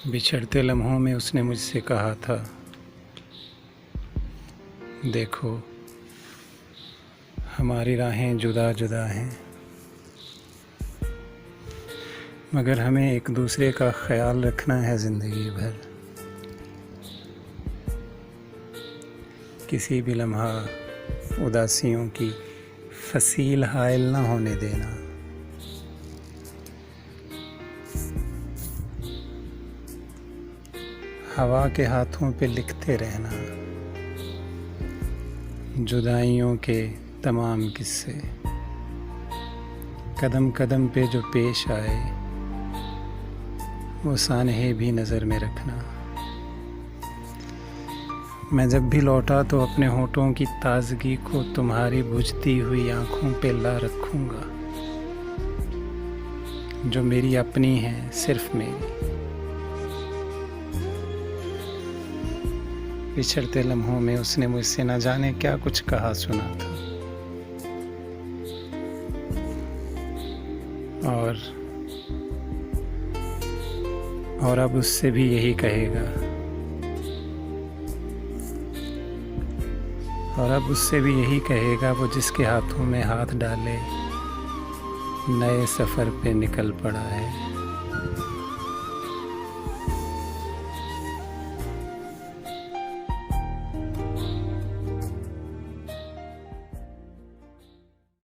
बिछड़ते लम्हों में उसने मुझसे कहा था, देखो हमारी राहें जुदा जुदा हैं, मगर हमें एक दूसरे का ख्याल रखना है ज़िंदगी भर। किसी भी लम्हा उदासियों की फसील हायल न होने देना। हवा के हाथों पे लिखते रहना जुदाइयों के तमाम किस्से। कदम कदम पे जो पेश आए वो सानहे भी नज़र में रखना। मैं जब भी लौटा तो अपने होठों की ताज़गी को तुम्हारी बुझती हुई आँखों पे ला रखूँगा, जो मेरी अपनी है, सिर्फ मेरी। बिछड़ते लम्हों में उसने मुझसे न जाने क्या कुछ कहा सुना था, और अब उससे भी यही कहेगा, वो जिसके हाथों में हाथ डाले नए सफ़र पे निकल पड़ा है।